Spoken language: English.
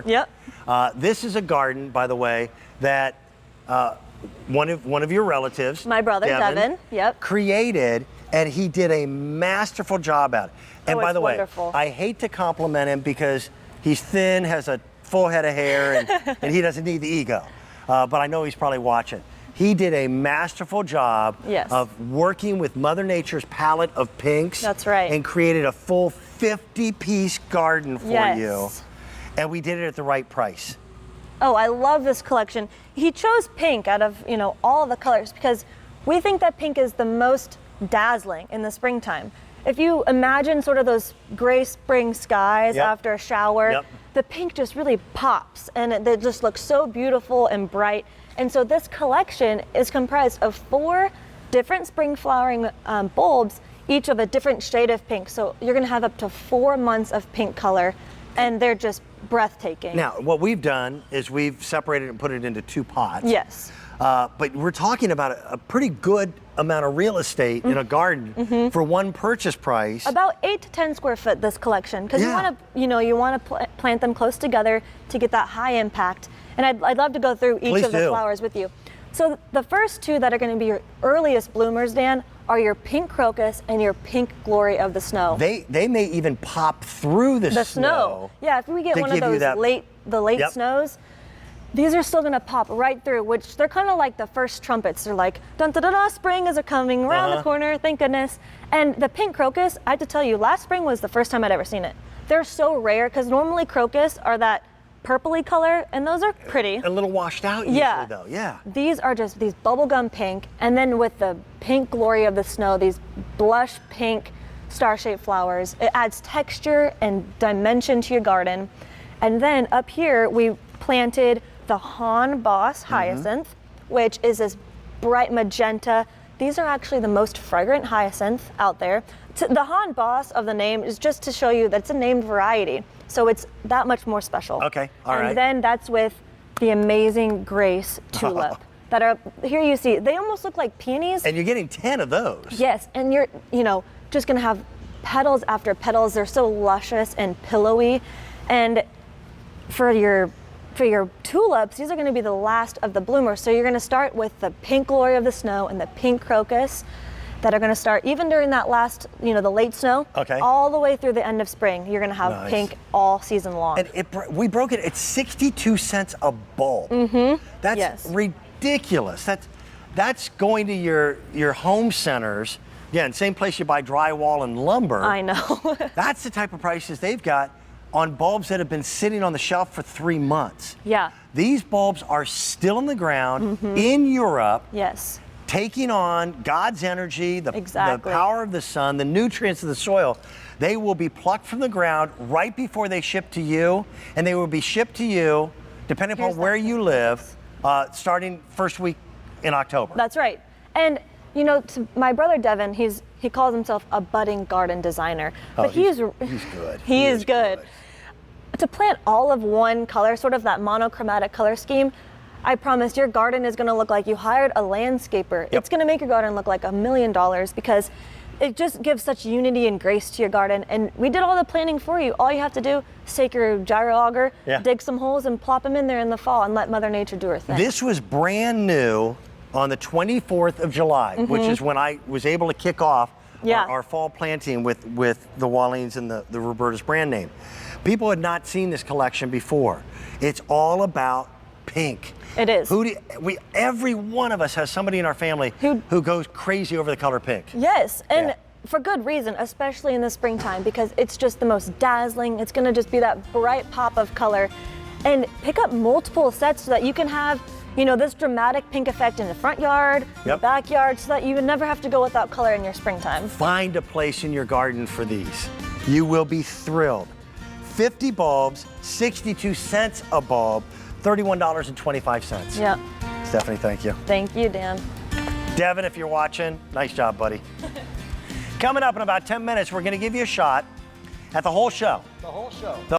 Yep. This is a garden, by the way, that one of your relatives, my brother Devin, yep, created, and he did a masterful job at it. And by the way, wonderful. I hate to compliment him because he's thin, has a full head of hair, and he doesn't need the ego. But I know he's probably watching. He did a masterful job of working with Mother Nature's palette of pinks. That's right. And created a full 50-piece garden for you. And we did it at the right price. Oh, I love this collection. He chose pink out of, all the colors because we think that pink is the most dazzling in the springtime. If you imagine sort of those gray spring skies after a shower, the pink just really pops and it just looks so beautiful and bright. And so this collection is comprised of 4 different spring flowering bulbs, each of a different shade of pink. So you're gonna have up to 4 months of pink color, and they're just breathtaking. Now, what we've done is we've separated and put it into 2 pots. Yes. But we're talking about a pretty good amount of real estate in a garden for one purchase price. About 8 to 10 square foot, this collection, because you want to plant them close together to get that high impact. And I'd love to go through each of the flowers with you. So the first 2 that are going to be your earliest bloomers, Dan, are your pink crocus and your pink glory of the snow. They may even pop through the snow. Yeah, if we get one of those late snows, these are still gonna pop right through, which they're kind of like the first trumpets. They're like, dun dun dun, spring is coming around the corner, thank goodness. And the pink crocus, I have to tell you, last spring was the first time I'd ever seen it. They're so rare, because normally crocus are that purpley color, and those are pretty. A little washed out usually though, These are just these bubblegum pink, and then with the pink glory of the snow, these blush pink star-shaped flowers. It adds texture and dimension to your garden. And then up here, we planted the Han Boss hyacinth, which is this bright magenta. These are actually the most fragrant hyacinth out there. The Han Boss of the name is just to show you that it's a named variety. So it's that much more special. Okay, all right. And then that's with the amazing Grace tulip that are, here you see, they almost look like peonies. And you're getting 10 of those. Yes, and you're, just gonna have petals after petals. They're so luscious and pillowy. And for your tulips, these are going to be the last of the bloomers. So you're going to start with the pink glory of the snow and the pink crocus that are going to start even during that last, the late snow, all the way through the end of spring. You're going to have pink all season long. And we broke it at 62 cents a bulb. That's ridiculous. That's going to your home centers. Yeah, and same place you buy drywall and lumber. I know. That's the type of prices they've got on bulbs that have been sitting on the shelf for 3 months. Yeah. These bulbs are still in the ground in Europe. Yes. Taking on God's energy, the power of the sun, the nutrients of the soil. They will be plucked from the ground right before they ship to you, and they will be shipped to you, depending upon where you live, starting first week in October. That's right. And to my brother Devin, he calls himself a budding garden designer. But he's good. He is good. To plant all of one color, sort of that monochromatic color scheme, I promise your garden is going to look like you hired a landscaper. It's going to make your garden look like $1 million because it just gives such unity and grace to your garden. And we did all the planting for you. All you have to do is take your gyro auger, dig some holes, and plop them in there in the fall and let Mother Nature do her thing. This was brand new on the 24th of July, which is when I was able to kick off our fall planting with the Wallings and the Roberta's brand name. People had not seen this collection before. It's all about pink. It is. Every one of us has somebody in our family who goes crazy over the color pink. Yes, and for good reason, especially in the springtime, because it's just the most dazzling. It's going to just be that bright pop of color. And pick up multiple sets so that you can have this dramatic pink effect in the front yard, the backyard, so that you would never have to go without color in your springtime. Find a place in your garden for these. You will be thrilled. 50 bulbs, 62 cents a bulb, $31.25. Yeah. Stephanie, thank you. Thank you, Dan. Devin, if you're watching, nice job, buddy. Coming up in about 10 minutes, we're going to give you a shot at the whole show. The whole show.